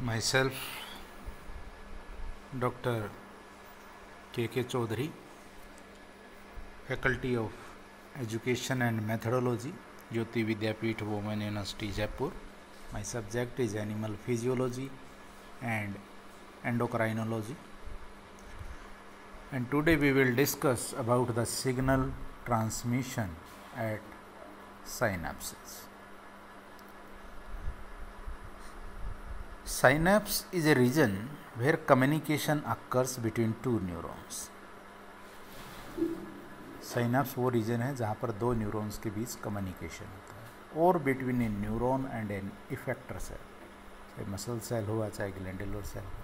Myself, Dr. K.K. Chaudhary, Faculty of Education and Methodology, Jyoti Vidyapeeth Women University, Jaipur. My subject is Animal Physiology and Endocrinology. And today we will discuss about the signal transmission at synapses. Synapse is a region where communication occurs between two neurons. Synapse वो reason है जहाँ पर दो neurons के बीच communication होता है, और between a neuron and an effector cell, चाहे मसल सेल हुआ चाहे ग्लैंडुलर सेल हुआ.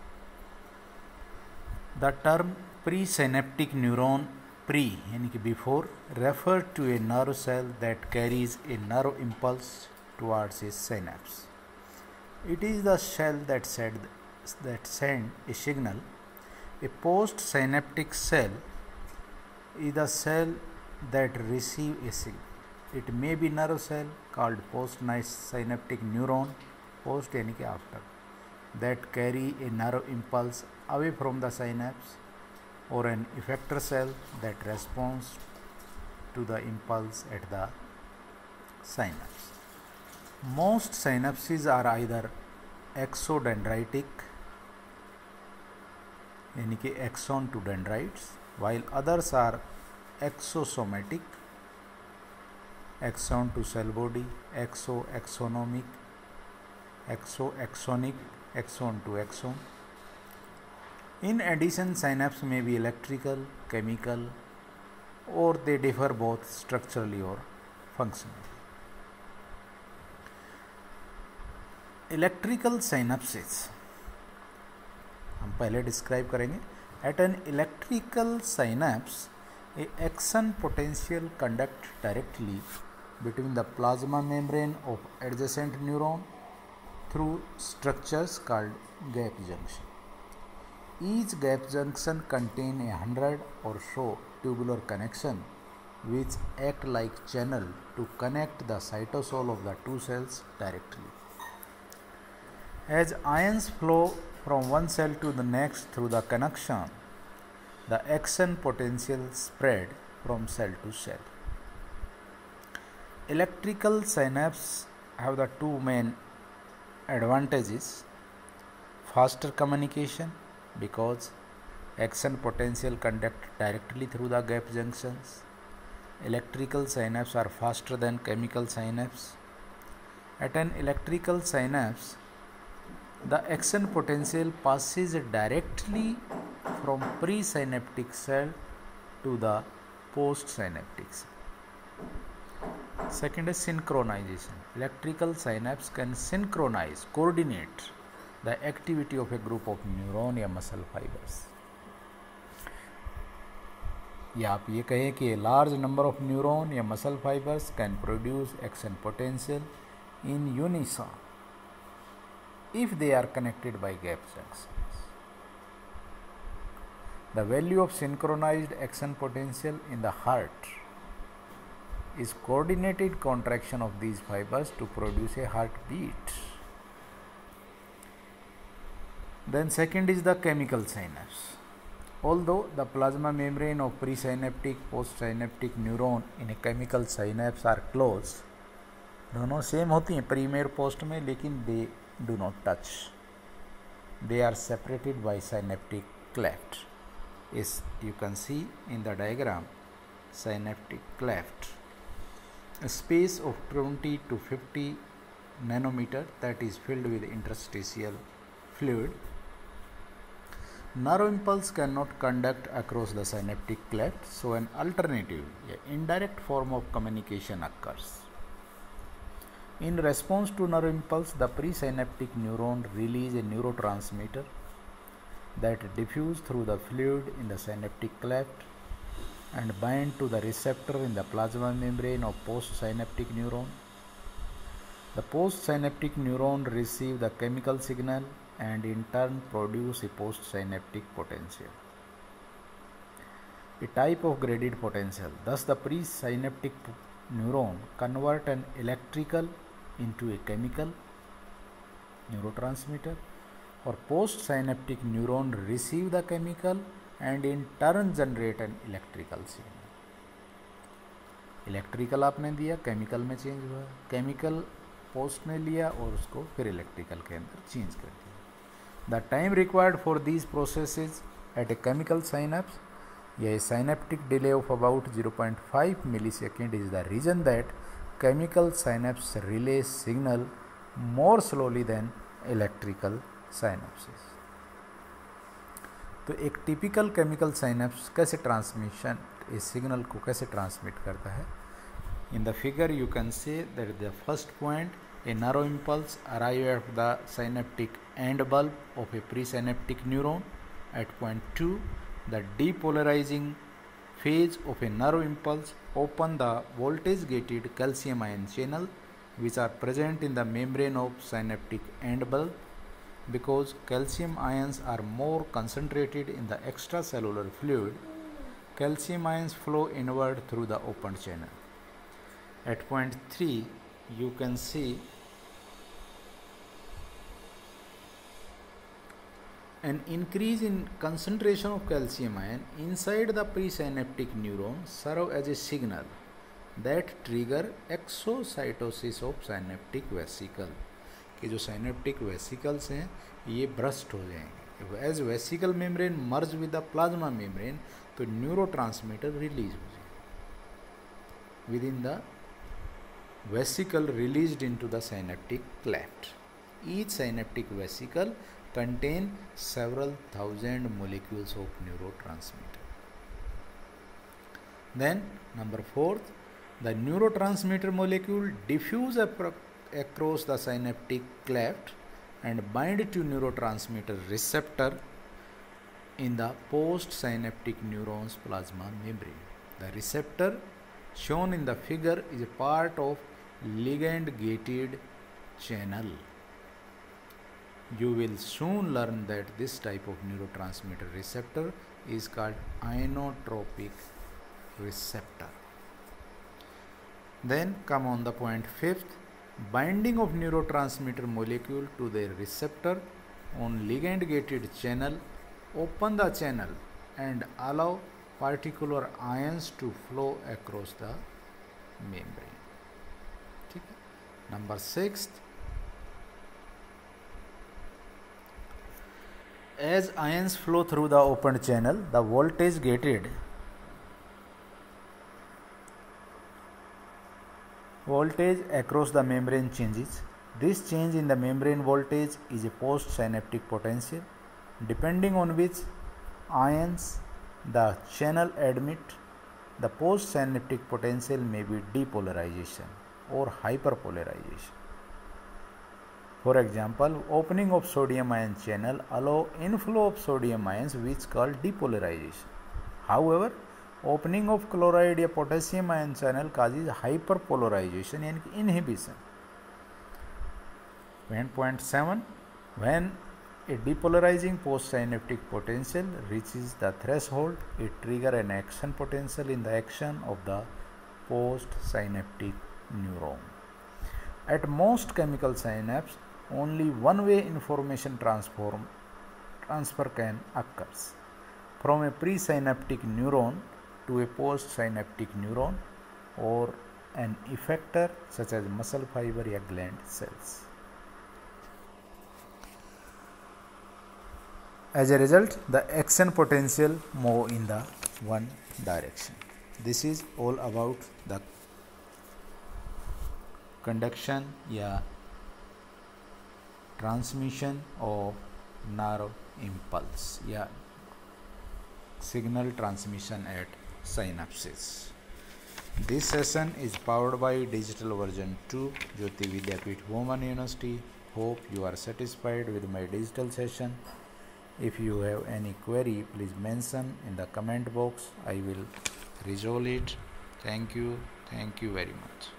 The term pre synaptic neuron, pre यानी कि before, refer to a nerve cell that carries a nerve impulse towards a synapse. It is the cell that send a signal. A post-synaptic cell is the cell that receive a signal. It may be nerve cell called post-synaptic neuron, post यानी कि after, that carry a nerve impulse away from the synapse, or an effector cell that responds to the impulse at the synapse. Most synapses are either exodendritic यानी कि axon to dendrites, while others are exosomatic, axon to cell body, exonomic, exonic, axon to axon. In addition, synapses may be electrical, chemical, or they differ both structurally or functionally. Electrical synapses हम पहले describe करेंगे. At an electrical synapse a action potential conduct directly between the plasma membrane of adjacent neuron through structures called gap junction. Each gap junction contain a 100 or so tubular connection which act like channel to connect the cytosol of the two cells directly. As ions flow from one cell to the next through the connection, the action potential spread from cell to cell. Electrical synapses have the two main advantages: faster communication, because action potential conduct directly through the gap junctions. Electrical synapses are faster than chemical synapses. At an electrical synapse, the action potential passes directly from presynaptic cell to the postsynaptic cell. Second is synchronization. Electrical synapse can synchronize, coordinate the activity of a group of neuron या muscle fibers. या आप ये कहें कि a large number of neuron या muscle fibers can produce action potential in unison if they are connected by gap junctions. The value of synchronized action potential in the heart is coordinated contraction of these fibers to produce a heartbeat. Then second is the chemical synapse. Although the plasma membrane of presynaptic, postsynaptic neuron in a chemical synapse are close, दोनों same होती हैं pre में और post में, लेकिन they do not touch. They are separated by synaptic cleft. As you can see in the diagram, synaptic cleft, a space of 20 to 50 nanometer that is filled with interstitial fluid. Nerve impulse cannot conduct across the synaptic cleft, so an alternative, indirect form of communication occurs. In response to nerve impulse, the presynaptic neuron release a neurotransmitter that diffuse through the fluid in the synaptic cleft and bind to the receptor in the plasma membrane of postsynaptic neuron. The postsynaptic neuron receive the chemical signal and in turn produce a postsynaptic potential, a type of graded potential. Thus, the presynaptic neuron convert an electrical into a chemical neurotransmitter, or postsynaptic neuron receive the chemical and in turn generate an electrical signal. Electrical आपने दिया, chemical में change हुआ, chemical post ने लिया और उसको फिर electrical के अंदर चेंज कर दिया. The time required for these processes at a chemical synapse, a synaptic delay of about 0.5 millisecond is the reason that chemical synapse relay signal more slowly than electrical synapses. तो एक typical chemical synapse कैसे transmission इस signal को कैसे transmit करता है. In the figure you can see that the first point a narrow impulse arrive at the synaptic end bulb of a pre synaptic neuron. At point 2 the depolarizing phase of a nerve impulse open the voltage gated calcium ion channel which are present in the membrane of synaptic end bulb. Because calcium ions are more concentrated in the extracellular fluid, calcium ions flow inward through the opened channel. At point 3 you can see an increase in concentration of calcium ion inside the presynaptic neuron serve as a signal that trigger exocytosis of synaptic vesicle. कि जो synaptic vesicles हैं ये burst हो जाएंगे. As vesicle membrane merge with the plasma membrane, तो neurotransmitter release हो जाएंगे within the vesicle released into the synaptic cleft. Each synaptic vesicle contain several thousand molecules of neurotransmitter. Then number 4, the neurotransmitter molecule diffuse across the synaptic cleft and bind to neurotransmitter receptor in the postsynaptic neuron's plasma membrane. The receptor shown in the figure is a part of ligand gated channel. You will soon learn that this type of neurotransmitter receptor is called ionotropic receptor. Then come on the point 5th, binding of neurotransmitter molecule to their receptor on ligand gated channel open the channel and allow particular ions to flow across the membrane. Number 6th, as ions flow through the opened channel, the voltage across the membrane changes. This change in the membrane voltage is a postsynaptic potential, depending on which ions the channel admit. The postsynaptic potential may be depolarization or hyperpolarization. For example, opening of sodium ion channel allow inflow of sodium ions which called depolarization. However, opening of chloride या potassium ion channel causes hyperpolarization यानी कि inhibition. Point 7, when a depolarizing postsynaptic potential reaches the threshold, it triggers an action potential in the action of the postsynaptic neuron. At most chemical synapses, only one-way information transfer can occur from a presynaptic neuron to a postsynaptic neuron or an effector such as muscle fiber or gland cells. As a result, the action potential move in the one direction. This is all about the conduction या transmission of nerve impulse या signal transmission at synapses. This session is powered by Digital Version 2, Jyoti Vidyapeeth Women University. Hope you are satisfied with my digital session. If you have any query, please mention in the comment box. I will resolve it. Thank you very much.